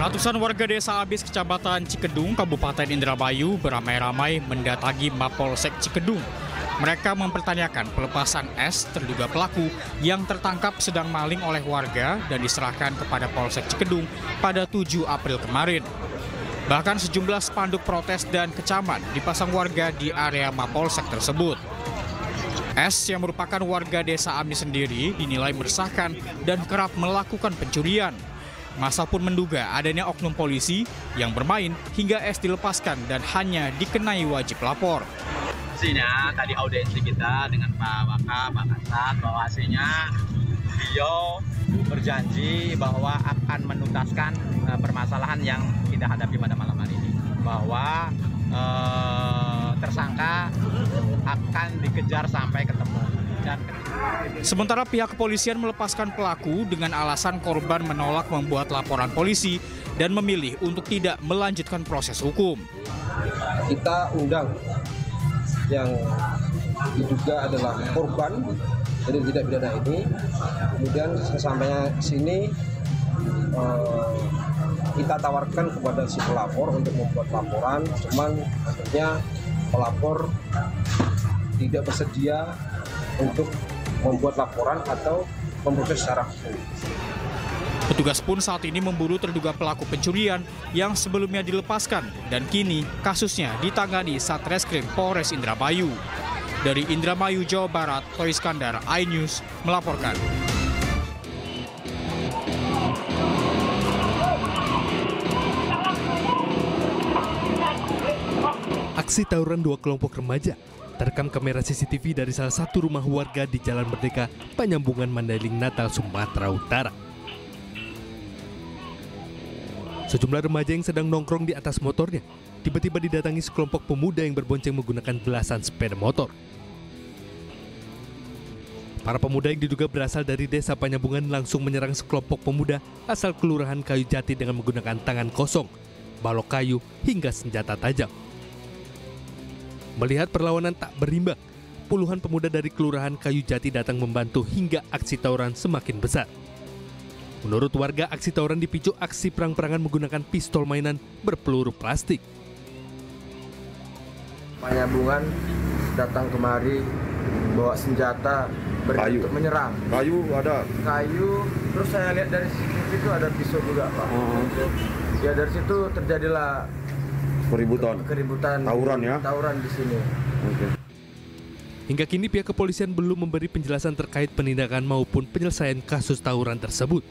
Ratusan warga desa Abis, Kecamatan Cikedung, Kabupaten Indramayu beramai-ramai mendatangi Mapolsek Cikedung. Mereka mempertanyakan pelepasan S terduga pelaku yang tertangkap sedang maling oleh warga dan diserahkan kepada Polsek Cikedung pada 7 April kemarin. Bahkan sejumlah spanduk protes dan kecaman dipasang warga di area Mapolsek tersebut. S yang merupakan warga desa Abis sendiri dinilai meresahkan dan kerap melakukan pencurian. Masa pun menduga adanya oknum polisi yang bermain hingga S dilepaskan dan hanya dikenai wajib lapor. Hasilnya tadi audiensi kita dengan Pak Waka, Pak Kasat, bahwa hasilnya beliau berjanji bahwa akan menuntaskan permasalahan yang kita hadapi pada malam hari ini. Bahwa tersangka akan dikejar sampai ketemu. Sementara pihak kepolisian melepaskan pelaku dengan alasan korban menolak membuat laporan polisi dan memilih untuk tidak melanjutkan proses hukum. Kita undang yang diduga adalah korban dari tindak pidana ini. Kemudian sesampainya sini kita tawarkan kepada si pelapor untuk membuat laporan, cuman akhirnya pelapor tidak bersedia untuk membuat laporan atau memproses secara hukum. Petugas pun saat ini memburu terduga pelaku pencurian yang sebelumnya dilepaskan dan kini kasusnya ditangani Satreskrim Polres Indramayu. Dari Indramayu, Jawa Barat, Toy Iskandar, iNews melaporkan. Aksi tawuran dua kelompok remaja terekam kamera CCTV dari salah satu rumah warga di Jalan Merdeka, Penyambungan Mandailing, Natal, Sumatera Utara. Sejumlah remaja yang sedang nongkrong di atas motornya tiba-tiba didatangi sekelompok pemuda yang berbonceng menggunakan belasan sepeda motor. Para pemuda yang diduga berasal dari desa Penyambungan langsung menyerang sekelompok pemuda asal Kelurahan Kayu Jati dengan menggunakan tangan kosong, balok kayu, hingga senjata tajam. Melihat perlawanan tak berimbang, puluhan pemuda dari Kelurahan Kayu Jati datang membantu hingga aksi tawuran semakin besar. Menurut warga, aksi tawuran dipicu aksi perang-perangan menggunakan pistol mainan berpeluru plastik. Penyambungan datang kemari bawa senjata untuk menyerang. Kayu ada. Kayu, terus saya lihat dari CCTV itu ada pisau juga, Pak. Ya dari situ terjadilah keributan tawuran di sini. Hingga kini pihak kepolisian belum memberi penjelasan terkait penindakan maupun penyelesaian kasus tawuran tersebut.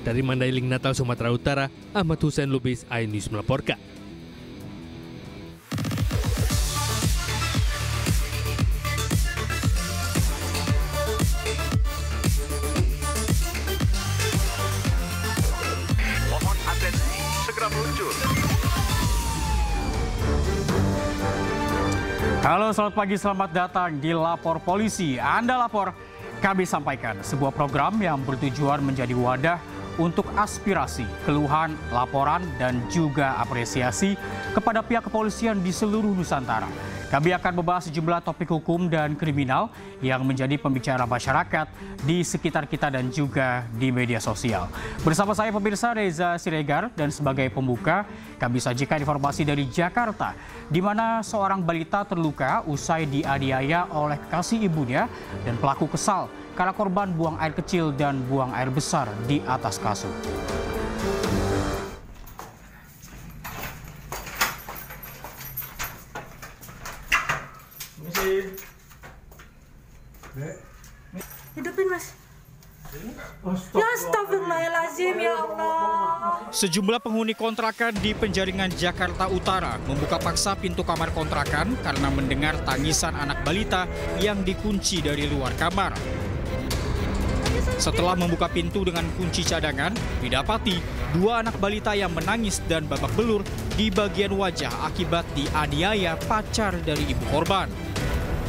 Dari Mandailing, Natal, Sumatera Utara, Ahmad Hussein Lubis, iNews melaporkan. Mohon atensi, segera meluncur. Halo, selamat pagi, selamat datang di Lapor Polisi. Anda lapor, kami sampaikan sebuah program yang bertujuan menjadi wadah untuk aspirasi, keluhan, laporan, dan juga apresiasi kepada pihak kepolisian di seluruh Nusantara. Kami akan membahas sejumlah topik hukum dan kriminal yang menjadi pembicara masyarakat di sekitar kita dan juga di media sosial. Bersama saya pemirsa Reza Siregar, dan sebagai pembuka kami sajikan informasi dari Jakarta, di mana seorang balita terluka usai dianiaya oleh kekasih ibunya dan pelaku kesal karena korban buang air kecil dan buang air besar di atas kasur. Hidupin, Mas. Ya astagfirullahaladzim, ya Allah. Sejumlah penghuni kontrakan di Penjaringan, Jakarta Utara membuka paksa pintu kamar kontrakan karena mendengar tangisan anak balita yang dikunci dari luar kamar. Setelah membuka pintu dengan kunci cadangan, didapati dua anak balita yang menangis dan babak belur di bagian wajah akibat dianiaya pacar dari ibu korban.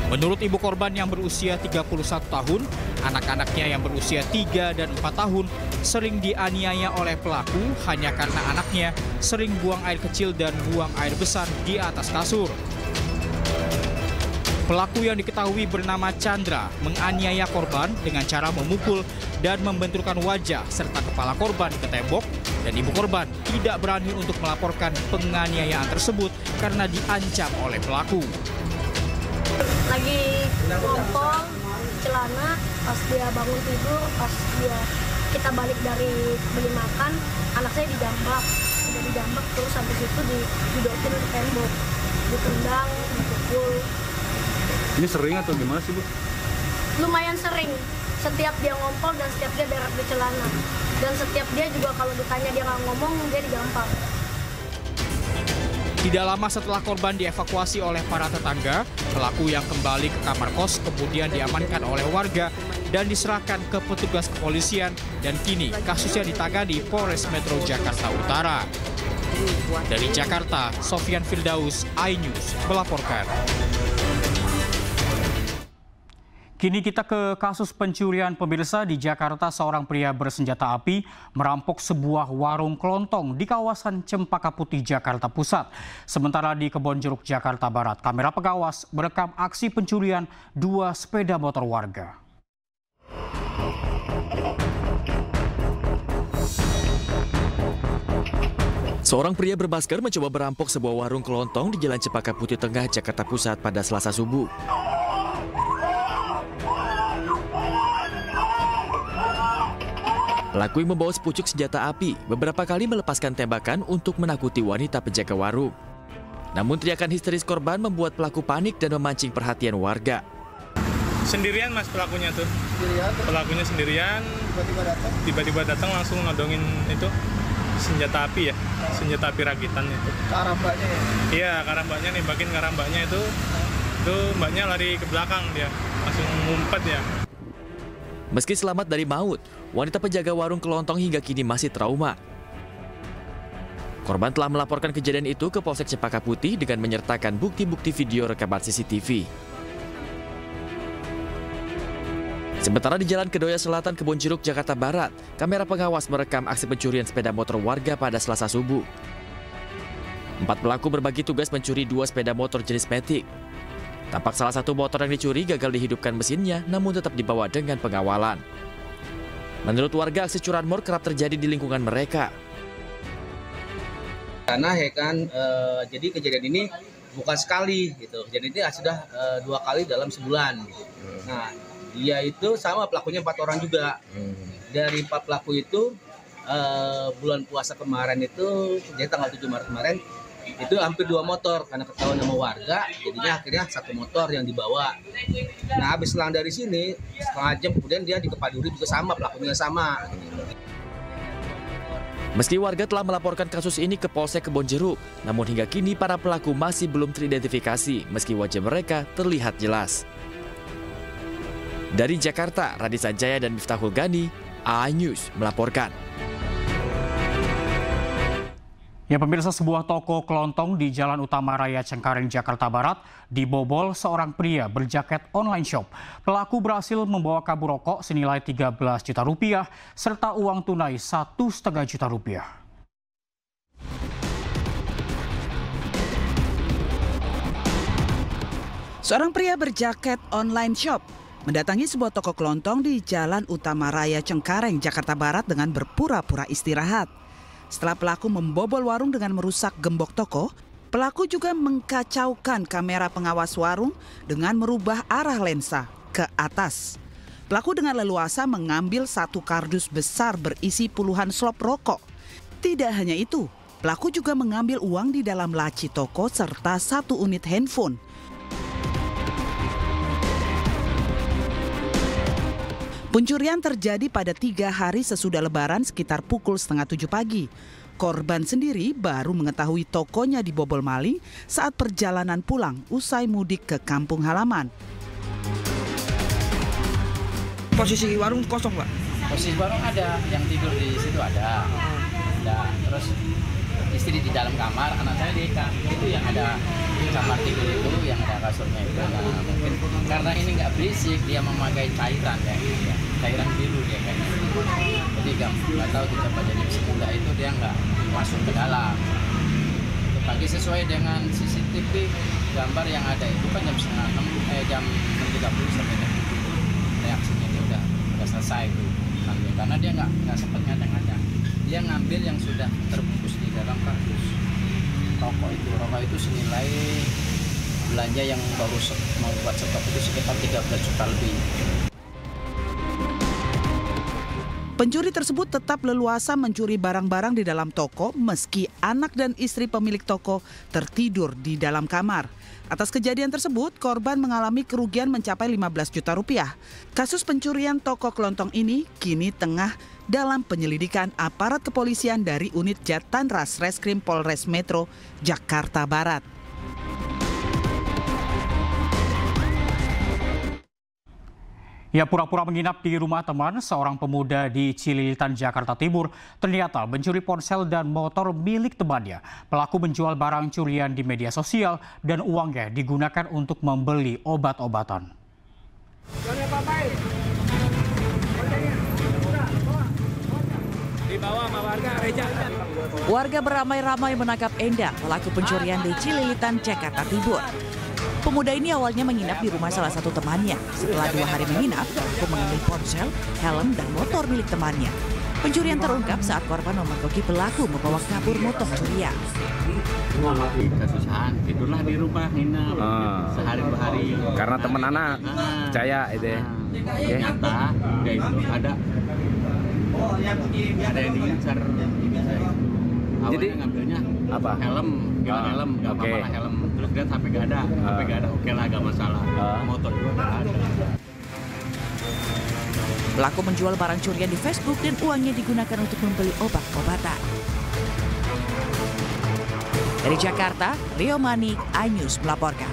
Menurut ibu korban yang berusia 31 tahun, anak-anaknya yang berusia 3 dan 4 tahun sering dianiaya oleh pelaku hanya karena anaknya sering buang air kecil dan buang air besar di atas kasur. Pelaku yang diketahui bernama Chandra menganiaya korban dengan cara memukul dan membenturkan wajah serta kepala korban ke tembok dan ibu korban tidak berani untuk melaporkan penganiayaan tersebut karena diancam oleh pelaku. Lagi ngompol celana, pas dia bangun tidur, pas kita balik dari beli makan, anak saya dijambak, terus habis itu didokin ke tembok, ditendang, dipukul. Ini sering atau gimana sih, Bu? Lumayan sering, setiap dia ngompol dan setiap dia berak di celana. Dan setiap dia juga kalau ditanya dia nggak ngomong, dia digampar. Tidak lama setelah korban dievakuasi oleh para tetangga, pelaku yang kembali ke kamar kos kemudian diamankan oleh warga dan diserahkan ke petugas kepolisian dan kini kasusnya ditangani Polres Metro Jakarta Utara. Dari Jakarta, Sofyan Firdaus, iNews melaporkan. Kini kita ke kasus pencurian pemirsa. Di Jakarta, seorang pria bersenjata api merampok sebuah warung kelontong di kawasan Cempaka Putih, Jakarta Pusat. Sementara di Kebonjeruk, Jakarta Barat, kamera pengawas merekam aksi pencurian 2 sepeda motor warga. Seorang pria bermasker mencoba merampok sebuah warung kelontong di Jalan Cempaka Putih Tengah, Jakarta Pusat pada Selasa subuh. Pelaku yang membawa sepucuk senjata api beberapa kali melepaskan tembakan untuk menakuti wanita penjaga warung. Namun teriakan histeris korban membuat pelaku panik dan memancing perhatian warga. Sendirian Mas pelakunya tuh. Pelakunya sendirian, tiba-tiba datang langsung nodongin itu senjata api ya, senjata api rakitan itu. Karambaknya ya? Iya, karambaknya nih, bagian karambaknya itu mbaknya lari ke belakang dia, langsung ngumpet ya. Meski selamat dari maut, wanita penjaga warung kelontong hingga kini masih trauma. Korban telah melaporkan kejadian itu ke Polsek Cempaka Putih dengan menyertakan bukti-bukti video rekaman CCTV. Sementara di Jalan Kedoya Selatan, Kebonjeruk, Jakarta Barat, kamera pengawas merekam aksi pencurian sepeda motor warga pada Selasa subuh. 4 pelaku berbagi tugas mencuri 2 sepeda motor jenis Matic. Tampak salah satu motor yang dicuri gagal dihidupkan mesinnya, namun tetap dibawa dengan pengawalan. Menurut warga, aksi curanmor kerap terjadi di lingkungan mereka. Karena ya kan, jadi kejadian ini bukan sekali gitu. Jadi ini sudah 2 kali dalam sebulan. Gitu. Nah, dia itu sama pelakunya 4 orang juga. Dari 4 pelaku itu bulan puasa kemarin itu, jadi tanggal 7 Maret kemarin, itu hampir 2 motor karena ketahuan sama warga, jadinya akhirnya 1 motor yang dibawa. Nah, habis selang dari sini setengah jam kemudian dia di Kepaduri juga sama, pelakunya sama. Meski warga telah melaporkan kasus ini ke Polsek Kebonjeruk, namun hingga kini para pelaku masih belum teridentifikasi meski wajah mereka terlihat jelas. Dari Jakarta, Radi Sanjaya dan Miftahul Gani, iNews melaporkan. Ya pemirsa, sebuah toko kelontong di Jalan Utama Raya Cengkareng, Jakarta Barat dibobol seorang pria berjaket online shop. Pelaku berhasil membawa kabur rokok senilai 13 juta rupiah serta uang tunai 1,5 juta rupiah. Seorang pria berjaket online shop mendatangi sebuah toko kelontong di Jalan Utama Raya Cengkareng, Jakarta Barat dengan berpura-pura istirahat. Setelah pelaku membobol warung dengan merusak gembok toko, pelaku juga mengkacaukan kamera pengawas warung dengan merubah arah lensa ke atas. Pelaku dengan leluasa mengambil 1 kardus besar berisi puluhan slop rokok. Tidak hanya itu, pelaku juga mengambil uang di dalam laci toko serta 1 unit handphone. Pencurian terjadi pada 3 hari sesudah Lebaran sekitar pukul 6:30 pagi. Korban sendiri baru mengetahui tokonya dibobol maling saat perjalanan pulang usai mudik ke kampung halaman. Posisi warung kosong, Pak? Posisi warung ada, yang tidur di situ ada. Terus istri di dalam kamar, anak saya di itu yang ada kamar tidur itu, yang ada kasurnya itu. Nah, mungkin karena ini nggak berisik, dia memakai cairan ya, cairan biru dia kayaknya. Jadi nggak tahu kenapa jadi semudah itu dia nggak masuk ke dalam. Itu pagi sesuai dengan CCTV gambar yang ada itu kan jam 5:30 jam 6:30 sampai jam 7. Reaksinya itu udah selesai itu. gitu. Karena dia nggak sempat ngacak-ngacak, dia ngambil yang sudah terbungkus di dalam kardus rokok itu senilai belanja yang baru mau buat stok itu sekitar 13 juta lebih. Pencuri tersebut tetap leluasa mencuri barang-barang di dalam toko meski anak dan istri pemilik toko tertidur di dalam kamar. Atas kejadian tersebut, korban mengalami kerugian mencapai 15 juta rupiah. Kasus pencurian toko kelontong ini kini tengah dalam penyelidikan aparat kepolisian dari unit Jatanras Reskrim Polres Metro Jakarta Barat. Ya, pura-pura menginap di rumah teman, seorang pemuda di Cililitan, Jakarta Timur ternyata mencuri ponsel dan motor milik temannya. Pelaku menjual barang curian di media sosial dan uangnya digunakan untuk membeli obat-obatan. Warga beramai-ramai menangkap Endang, pelaku pencurian di Cililitan, Jakarta Timur. Pemuda ini awalnya menginap di rumah salah satu temannya. Setelah 2 hari menginap, pelaku mengambil ponsel, helm, dan motor milik temannya. Pencurian terungkap saat korban memergoki pelaku membawa kabur motor curian. Kesusahan, tidurlah di rumah nginap sehari 2 hari. Karena teman anak percaya itu ya. Ternyata ya itu ada yang diincar ini saya. Jadi ngambilnya apa? Helm, helm, nggak apa-apa helm. Terus lihat HP nggak ada, oke lah, nggak masalah. Motor juga nggak ada. Pelaku menjual barang curian di Facebook dan uangnya digunakan untuk membeli obat-obatan. Dari Jakarta, Rio Manik, iNews melaporkan.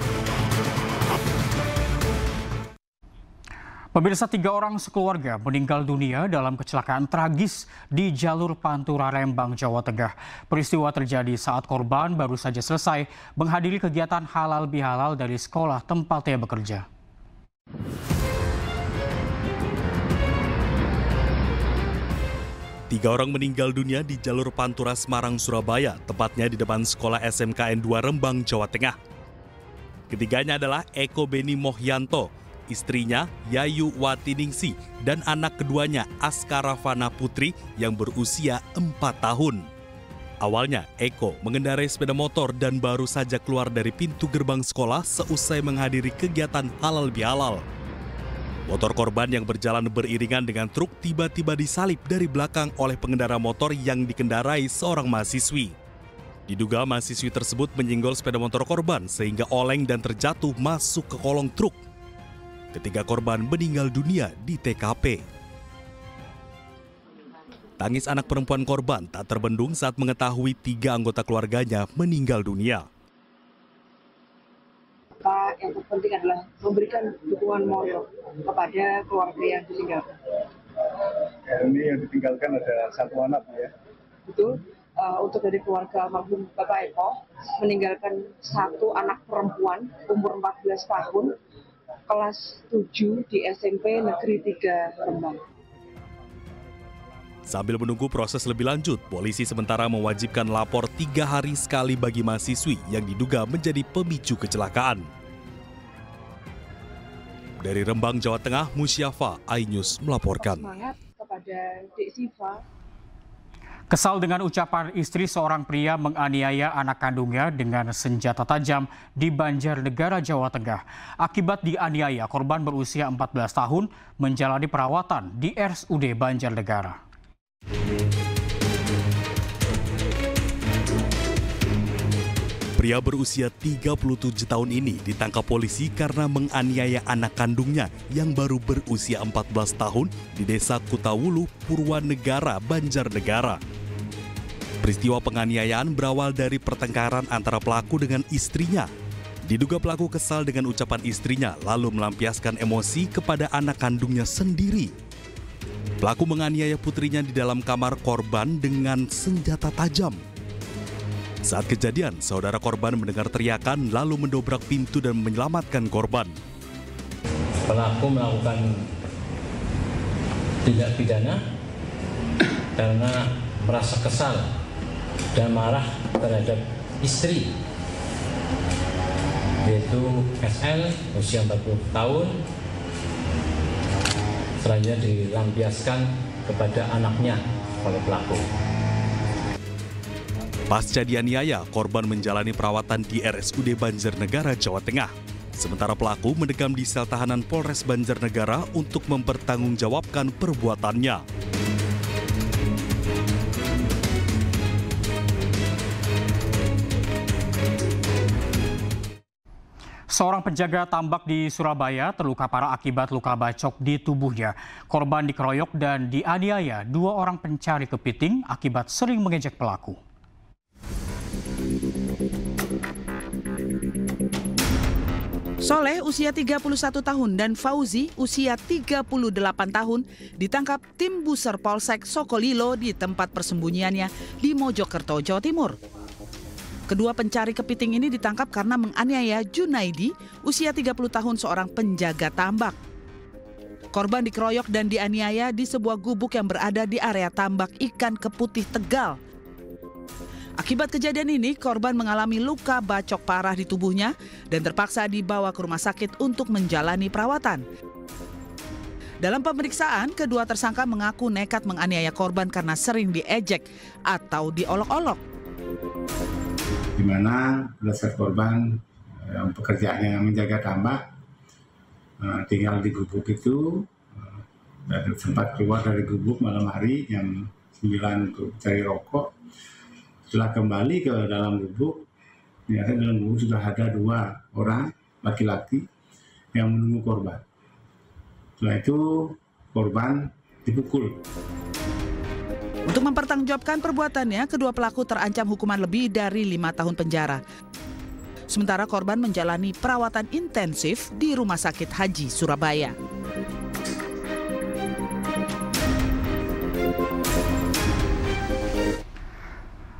Pemirsa, 3 orang sekeluarga meninggal dunia dalam kecelakaan tragis di jalur Pantura Rembang, Jawa Tengah. Peristiwa terjadi saat korban baru saja selesai menghadiri kegiatan halal bihalal dari sekolah tempatnya bekerja. Tiga orang meninggal dunia di jalur Pantura Semarang, Surabaya, tepatnya di depan sekolah SMKN 2 Rembang, Jawa Tengah. Ketiganya adalah Eko Beni Mohyanto, istrinya Yayu Watiningsi, dan anak keduanya Askara Fana Putri yang berusia 4 tahun. Awalnya Eko mengendarai sepeda motor dan baru saja keluar dari pintu gerbang sekolah seusai menghadiri kegiatan halal bihalal. Motor korban yang berjalan beriringan dengan truk tiba-tiba disalip dari belakang oleh pengendara motor yang dikendarai seorang mahasiswi. Diduga mahasiswi tersebut menyenggol sepeda motor korban sehingga oleng dan terjatuh masuk ke kolong truk. Ketiga korban meninggal dunia di TKP. Tangis anak perempuan korban tak terbendung saat mengetahui 3 anggota keluarganya meninggal dunia. Yang terpenting adalah memberikan dukungan moral kepada keluarga yang ditinggalkan. Ini yang ditinggalkan ada 1 anak ya? Betul. Untuk dari keluarga almarhum Bapak Eko meninggalkan 1 anak perempuan umur 14 tahun. Kelas 7 di SMP Negeri 3 Rembang. Sambil menunggu proses lebih lanjut, polisi sementara mewajibkan lapor 3 hari sekali bagi mahasiswi yang diduga menjadi pemicu kecelakaan. Dari Rembang, Jawa Tengah, Musyafa, iNews melaporkan. Semangat kepada Dek Siva. Kesal dengan ucapan istri seorang pria menganiaya anak kandungnya dengan senjata tajam di Banjarnegara, Jawa Tengah. Akibat dianiaya, korban berusia 14 tahun menjalani perawatan di RSUD Banjarnegara. Pria berusia 37 tahun ini ditangkap polisi karena menganiaya anak kandungnya yang baru berusia 14 tahun di Desa Kutawulu, Purwanegara, Banjarnegara. Peristiwa penganiayaan berawal dari pertengkaran antara pelaku dengan istrinya. Diduga pelaku kesal dengan ucapan istrinya lalu melampiaskan emosi kepada anak kandungnya sendiri. Pelaku menganiaya putrinya di dalam kamar korban dengan senjata tajam. Saat kejadian, saudara korban mendengar teriakan lalu mendobrak pintu dan menyelamatkan korban. Pelaku melakukan tindak pidana karena merasa kesal dan marah terhadap istri, yaitu SL usia 40 tahun selanjutnya dilampiaskan kepada anaknya oleh pelaku. Pasca dianiaya, korban menjalani perawatan di RSUD Banjarnegara, Jawa Tengah. Sementara pelaku mendekam di sel tahanan Polres Banjarnegara untuk mempertanggungjawabkan perbuatannya. Seorang penjaga tambak di Surabaya terluka parah akibat luka bacok di tubuhnya. Korban dikeroyok dan dianiaya 2 orang pencari kepiting akibat sering mengejek pelaku. Soleh usia 31 tahun dan Fauzi usia 38 tahun ditangkap tim Buser Polsek Sokolilo di tempat persembunyiannya di Mojokerto, Jawa Timur. Kedua pencari kepiting ini ditangkap karena menganiaya Junaidi usia 30 tahun seorang penjaga tambak. Korban dikeroyok dan dianiaya di sebuah gubuk yang berada di area tambak ikan Keputih, Tegal. Akibat kejadian ini, korban mengalami luka bacok parah di tubuhnya dan terpaksa dibawa ke rumah sakit untuk menjalani perawatan. Dalam pemeriksaan, kedua tersangka mengaku nekat menganiaya korban karena sering diejek atau diolok-olok. Di mana dasar korban pekerjaannya menjaga tambak, tinggal di gubuk itu, dan sempat keluar dari gubuk malam hari jam 9 untuk cari rokok. Setelah kembali ke dalam gubuk, ternyata dalam gubuk sudah ada 2 orang laki-laki yang menunggu korban. Setelah itu korban dipukul. Untuk mempertanggungjawabkan perbuatannya, kedua pelaku terancam hukuman lebih dari 5 tahun penjara. Sementara korban menjalani perawatan intensif di Rumah Sakit Haji Surabaya.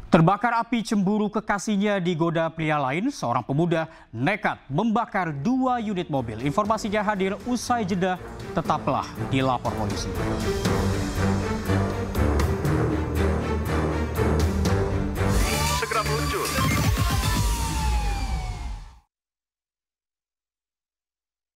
Terbakar api cemburu kekasihnya digoda pria lain, seorang pemuda nekat membakar 2 unit mobil. Informasinya hadir usai jeda, tetaplah di Lapor Polisi.